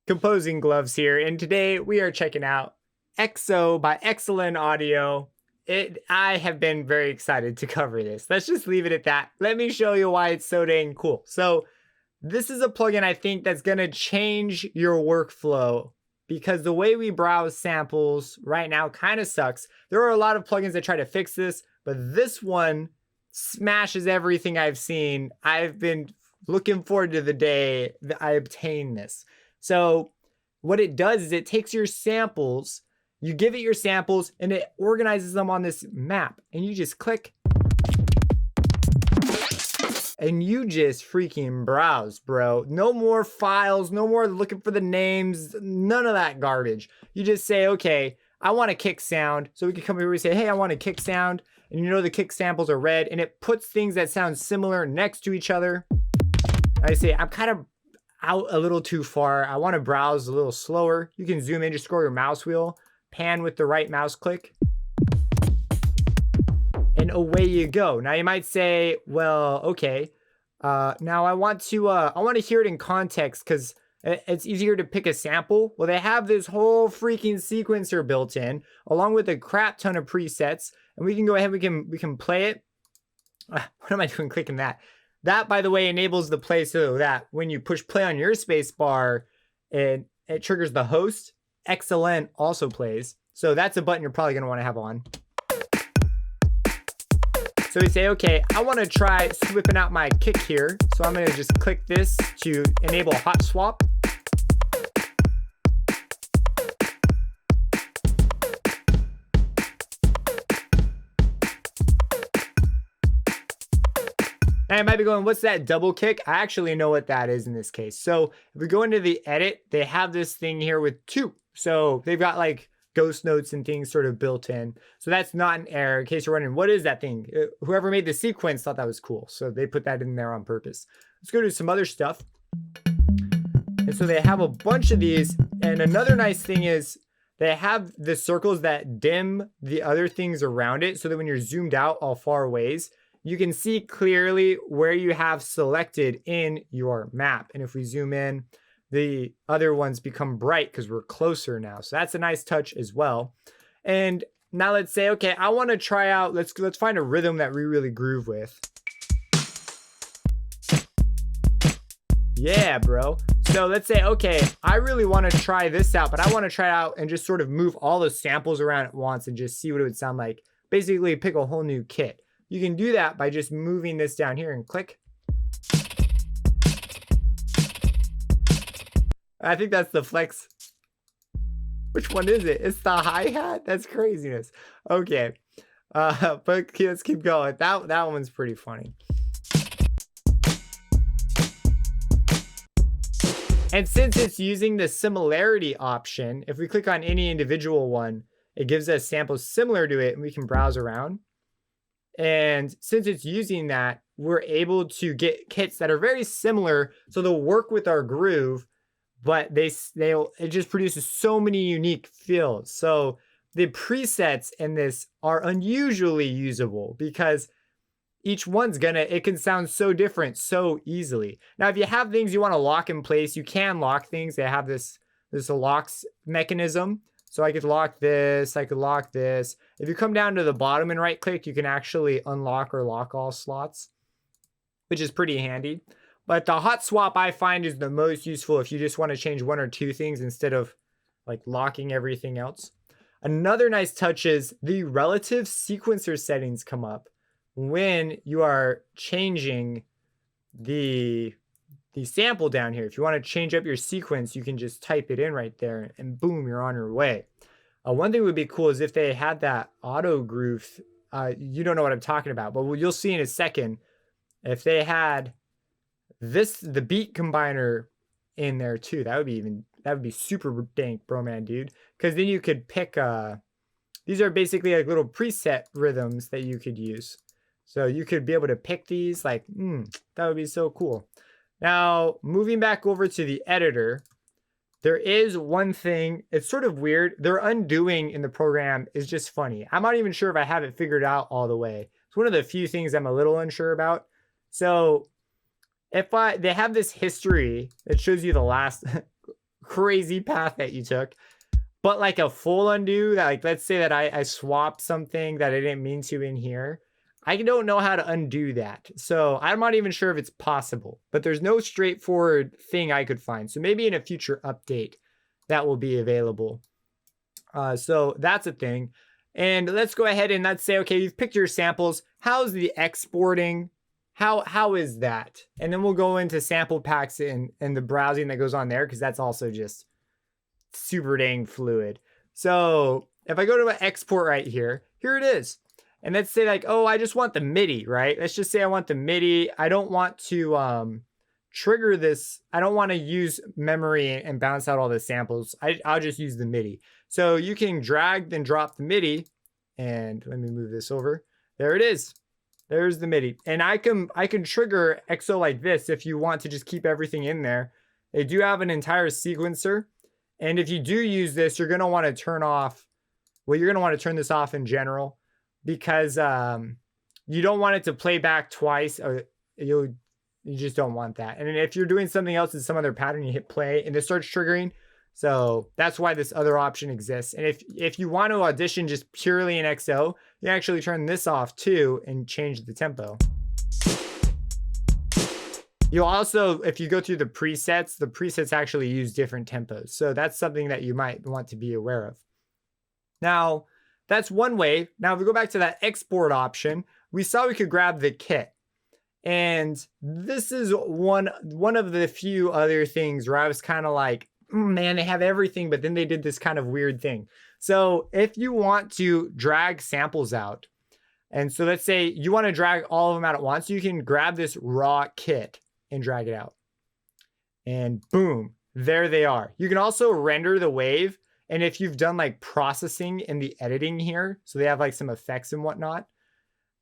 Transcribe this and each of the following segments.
Composing Gloves here, and today we are checking out XO by XLN Audio. I have been very excited to cover this. Let's just leave it at that. Let me show you why it's so dang cool. So this is a plugin I think that's going to change your workflow because the way we browse samples right now kind of sucks. There are a lot of plugins that try to fix this, but this one smashes everything I've seen. I've been looking forward to the day that I obtain this. So what it does is it takes your samples, you give it your samples, and it organizes them on this map. And you just click. And you just freaking browse, bro. No more files, no more looking for the names, none of that garbage. You just say, okay, I want a kick sound. So we can come here and say, hey, I want a kick sound. And you know the kick samples are red, and it puts things that sound similar next to each other. I say, I'm kind of out a little too far. I want to browse a little slower. You can zoom in, just scroll your mouse wheel, pan with the right mouse click, and away you go. Now you might say, well, okay, now I want to hear it in context because it's easier to pick a sample. Well, they have this whole freaking sequencer built in, along with a crap ton of presets, and we can go ahead, we can play it. What am I doing clicking that? That, by the way, enables the play so that when you push play on your space bar, it triggers the host. XLN also plays. So that's a button you're probably going to want to have on. So we say, okay, I want to try whipping out my kick here. So I'm going to just click this to enable hot swap. Now you might be going, what's that double kick? I actually know what that is in this case. So if we go into the edit, they have this thing here with two. So they've got like ghost notes and things sort of built in. So that's not an error in case you're wondering, what is that thing? Whoever made the sequence thought that was cool. So they put that in there on purpose. Let's go to some other stuff. And so they have a bunch of these. And another nice thing is they have the circles that dim the other things around it so that when you're zoomed out all far ways, you can see clearly where you have selected in your map. And if we zoom in, the other ones become bright because we're closer now. So that's a nice touch as well. And now let's say, okay, I want to try out, let's find a rhythm that we really groove with. Yeah, bro. So let's say, okay, I really want to try this out, but I want to try it out and just sort of move all the samples around at once and just see what it would sound like. Basically pick a whole new kit. You can do that by just moving this down here and click. I think that's the flex. Which one is it? It's the hi-hat? That's craziness. Okay. But let's keep going. That one's pretty funny. And since it's using the similarity option, if we click on any individual one, it gives us samples similar to it and we can browse around. And since it's using that, we're able to get kits that are very similar. So they'll work with our groove, but it just produces so many unique feels. So the presets in this are unusually usable because each one's it can sound so different so easily. Now, if you have things you want to lock in place, you can lock things. They have this locks mechanism. So I could lock this, I could lock this. If you come down to the bottom and right click, you can actually unlock or lock all slots, which is pretty handy. But the hot swap I find is the most useful if you just want to change one or two things instead of like locking everything else. Another nice touch is the relative sequencer settings come up when you are changing the sample down here. If you want to change up your sequence, you can just type it in right there and boom, you're on your way. One thing would be cool is if they had that auto groove. You don't know what I'm talking about, but you'll see in a second. If they had the beat combiner in there too, that would be super dank, bro, man, dude. Because then you could pick, these are basically like little preset rhythms that you could use. So you could be able to pick these like, that would be so cool. Now, moving back over to the editor, there is one thing, it's sort of weird. Their undoing in the program is just funny. I'm not even sure if I have it figured out all the way. It's one of the few things I'm a little unsure about. So if they have this history that shows you the last crazy path that you took. But like a full undo, that like, let's say that I swapped something that I didn't mean to in here. I don't know how to undo that. So I'm not even sure if it's possible, but there's no straightforward thing I could find. So maybe in a future update that will be available. So that's a thing. And let's go ahead and let's say, okay, you've picked your samples. How's the exporting? How is that? And then we'll go into sample packs and the browsing that goes on there, because that's also just super dang fluid. So if I go to an export right here, here it is. And let's say like, oh, I just want the MIDI, right? Let's just say I want the MIDI. I don't want to trigger this. I don't want to use memory and bounce out all the samples. I'll just use the MIDI. So you can drag and drop the MIDI. And let me move this over. There it is. There's the MIDI. And I can trigger XO like this if you want to just keep everything in there. They do have an entire sequencer. And if you do use this, you're going to want to turn off, well, you're going to want to turn this off in general, because you don't want it to play back twice. You just don't want that. And if you're doing something else in some other pattern, you hit play and it starts triggering. So that's why this other option exists. And if you want to audition just purely in XO, you actually turn this off too and change the tempo. You also, if you go through the presets actually use different tempos. So that's something that you might want to be aware of. Now, that's one way. Now, if we go back to that export option, we saw we could grab the kit. And this is one of the few other things where I was kind of like, man, they have everything, but then they did this kind of weird thing. So if you want to drag samples out, and so let's say you want to drag all of them out at once, you can grab this raw kit and drag it out. And boom, there they are. You can also render the wave. And if you've done like processing in the editing here, so they have like some effects and whatnot,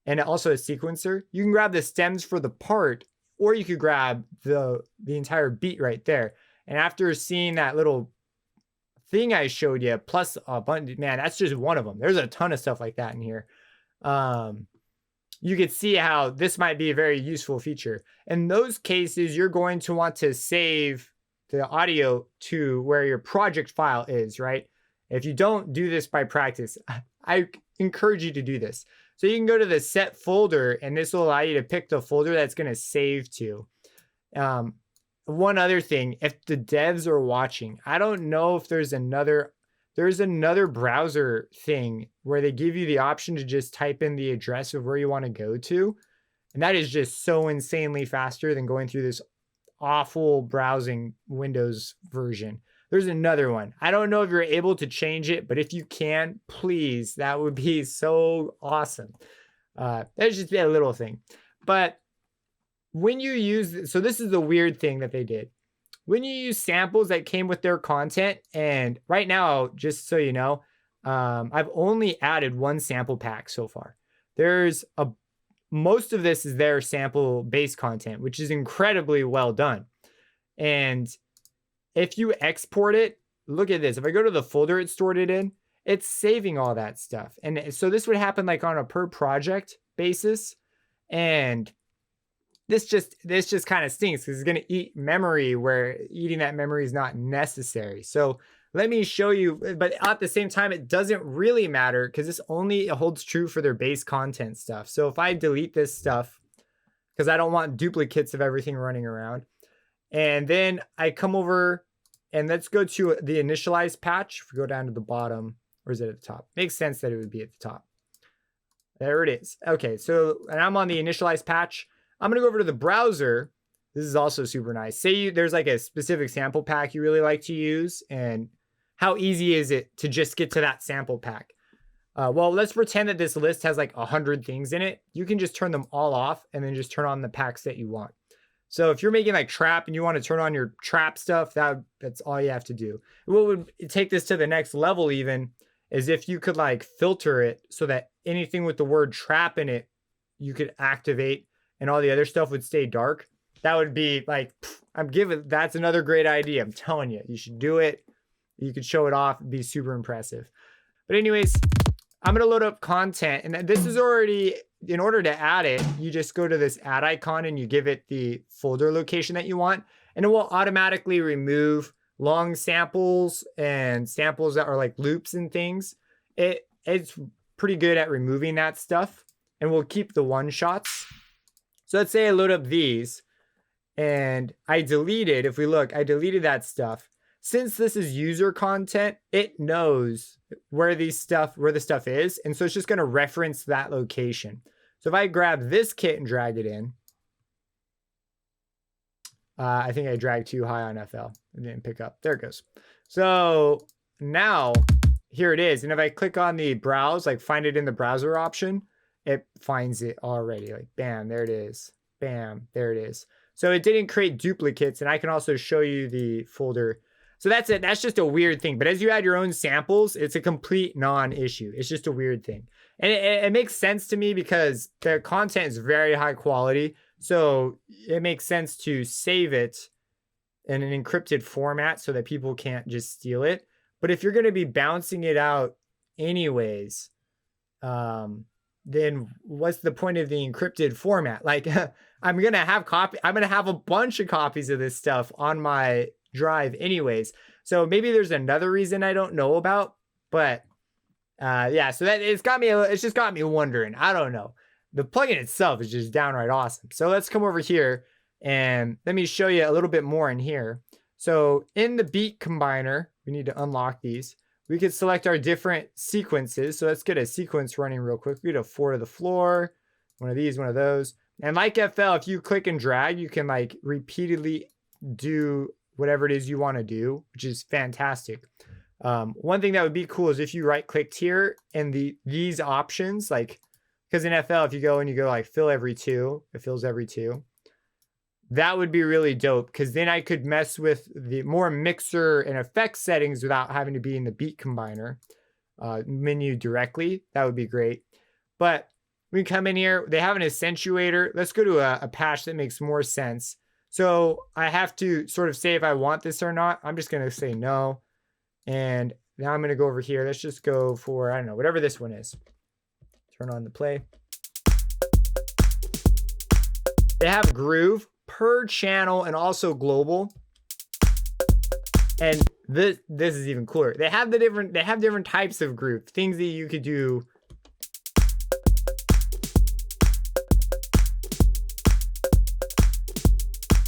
and also a sequencer, you can grab the stems for the part, or you could grab the entire beat right there. And after seeing that little thing I showed you, plus a bunch, man, that's just one of them. There's a ton of stuff like that in here. You could see how this might be a very useful feature. In those cases, you're going to want to save the audio to where your project file is, right? If you don't do this by practice, I encourage you to do this. So you can go to the set folder, and this will allow you to pick the folder that's going to save to. One other thing, if the devs are watching, I don't know if there's another browser thing where they give you the option to just type in the address of where you want to go to. And that is just so insanely faster than going through this awful browsing Windows version. There's another one. I don't know if you're able to change it, but if you can, please, that would be so awesome. That'd just be a little thing. But when you use, so this is the weird thing that they did. When you use samples that came with their content, and right now, just so you know, I've only added one sample pack so far. Most of this is their sample-based content, which is incredibly well done. And if you export it, look at this. If I go to the folder it stored it in, it's saving all that stuff. And so this would happen like on a per project basis. And this just kind of stinks because it's going to eat memory where eating that memory is not necessary. So let me show you, but at the same time, it doesn't really matter because this only holds true for their base content stuff. So if I delete this stuff, because I don't want duplicates of everything running around, and then I come over and let's go to the initialize patch. If we go down to the bottom, or is it at the top? Makes sense that it would be at the top. There it is. Okay, so, and I'm on the initialize patch. I'm going to go over to the browser. This is also super nice. Say there's like a specific sample pack you really like to use, and how easy is it to just get to that sample pack? Well, let's pretend that this list has like 100 things in it. You can just turn them all off and then just turn on the packs that you want. So if you're making like trap and you want to turn on your trap stuff, that's all you have to do. What would take this to the next level even is if you could like filter it so that anything with the word trap in it, you could activate and all the other stuff would stay dark. That would be like, that's another great idea. I'm telling you, you should do it. You could show it off. It'd be super impressive. But anyways, I'm going to load up content, and this is already, in order to add it, you just go to this add icon and you give it the folder location that you want, and it will automatically remove long samples and samples that are like loops and things, it's pretty good at removing that stuff, and we'll keep the one shots. So let's say I load up these and I deleted, if we look, I deleted that stuff. Since this is user content, it knows where the stuff is. And so it's just going to reference that location. So if I grab this kit and drag it in, I think I dragged too high on FL. It didn't pick up. There it goes. So now here it is. And if I click on the browse, like find it in the browser option, it finds it already. Like bam, there it is. Bam, there it is. So it didn't create duplicates, and I can also show you the folder. So that's it. That's just a weird thing. But as you add your own samples, it's a complete non-issue. It's just a weird thing. And it makes sense to me because the content is very high quality. So it makes sense to save it in an encrypted format so that people can't just steal it. But if you're going to be bouncing it out anyways, then what's the point of the encrypted format? Like I'm going to have a bunch of copies of this stuff on my drive anyways. So maybe there's another reason I don't know about, but yeah, so that it's just got me wondering. I don't know. The plugin itself is just downright awesome. So let's come over here and let me show you a little bit more in here. So in the beat combiner, we need to unlock these. We could select our different sequences. So let's get a sequence running real quick. We get a 4 to the floor, one of these, one of those. And like FL, if you click and drag, you can like repeatedly do whatever it is you want to do, which is fantastic. One thing that would be cool is if you right clicked here and these options, like, because in FL, if you go and you go like fill every 2, it fills every 2. That would be really dope, because then I could mess with the more mixer and effects settings without having to be in the beat combiner menu directly. That would be great. But we come in here, they have an accentuator. Let's go to a patch that makes more sense. So I have to sort of say if I want this or not. I'm just going to say no. And now I'm going to go over here. Let's just go for, I don't know, whatever this one is. Turn on the play. They have groove per channel and also global. And this is even cooler. They have different types of groove, things that you could do.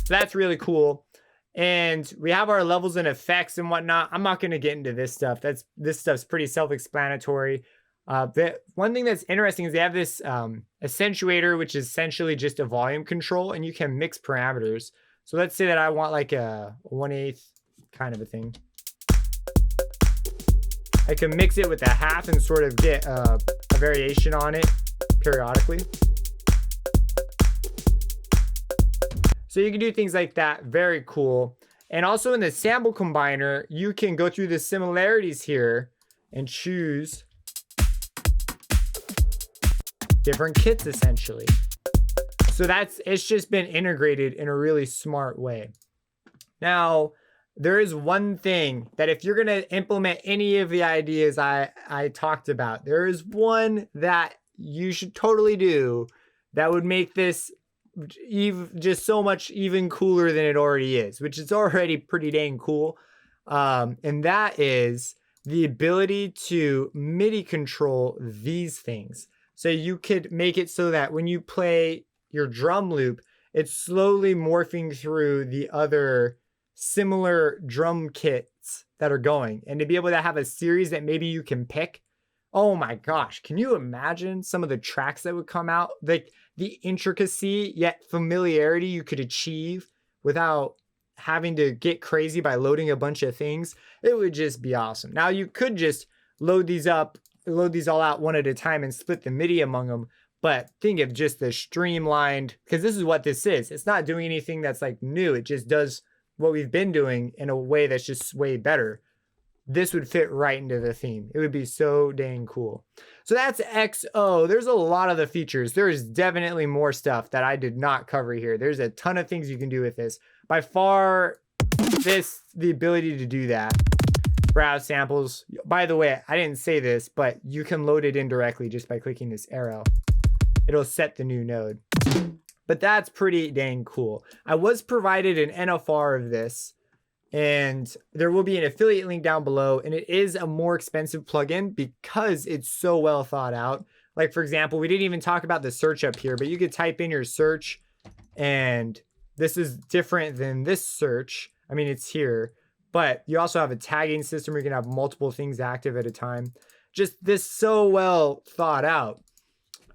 That's really cool. And we have our levels and effects and whatnot. I'm not going to get into this stuff. This stuff's pretty self-explanatory. One thing that's interesting is they have this accentuator, which is essentially just a volume control, and you can mix parameters. So let's say that I want like a 1/8 kind of a thing. I can mix it with a half and sort of get a variation on it periodically. So you can do things like that. Very cool. And also in the sample combiner, you can go through the similarities here and choose different kits essentially. So it's just been integrated in a really smart way. Now, there is one thing that if you're going to implement any of the ideas I talked about, there is one that you should totally do that would make this just so much even cooler than it already is, which is already pretty dang cool. And that is the ability to MIDI control these things. So you could make it so that when you play your drum loop, it's slowly morphing through the other similar drum kits that are going, and to be able to have a series that maybe you can pick. Oh my gosh, can you imagine some of the tracks that would come out? Like the intricacy yet familiarity you could achieve without having to get crazy by loading a bunch of things. It would just be awesome. Now you could just load these all out one at a time and split the MIDI among them. But think of just the streamlined, because this is what this is. It's not doing anything that's like new. It just does what we've been doing in a way that's just way better. This would fit right into the theme. It would be so dang cool. So that's XO. There's a lot of the features. There's definitely more stuff that I did not cover here. There's a ton of things you can do with this. By far, the ability to do that. Browse samples. By the way, I didn't say this, but you can load it in directly just by clicking this arrow. It'll set the new node. But that's pretty dang cool. I was provided an NFR of this, and there will be an affiliate link down below, and it is a more expensive plugin because it's so well thought out. Like, for example, we didn't even talk about the search up here, but you could type in your search, and this is different than this search. I mean, it's here, but you also have a tagging system where you can have multiple things active at a time. Just this so well thought out.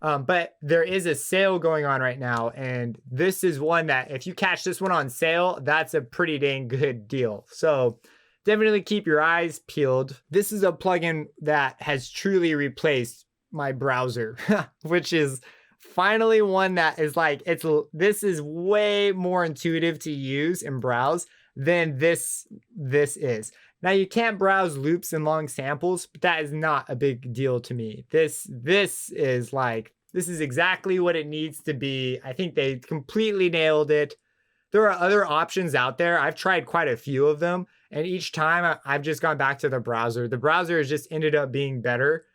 But there is a sale going on right now, and this is one that if you catch this one on sale, that's a pretty dang good deal. So definitely keep your eyes peeled. This is a plugin that has truly replaced my browser, which is finally one that is like, this is way more intuitive to use and browse than this is. Now, you can't browse loops and long samples, but that is not a big deal to me. This is exactly what it needs to be. I think they completely nailed it. There are other options out there. I've tried quite a few of them, and each time I've just gone back to the browser. The browser has just ended up being better.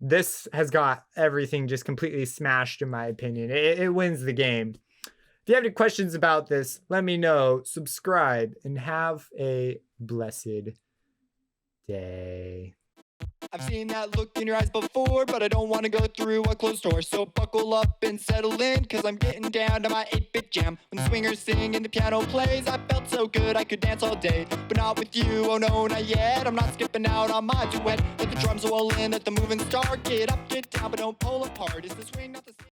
This has got everything just completely smashed, in my opinion. It wins the game. If you have any questions about this, let me know. Subscribe and have a blessed day. I've seen that look in your eyes before, but I don't want to go through a closed door. So buckle up and settle in, cause I'm getting down to my 8-bit jam. When the swingers sing and the piano plays, I felt so good I could dance all day. But not with you, oh no, not yet. I'm not skipping out on my duet. Let the drums roll in, let the moving start. Get up, get down, but don't pull apart. Is the swing not the same?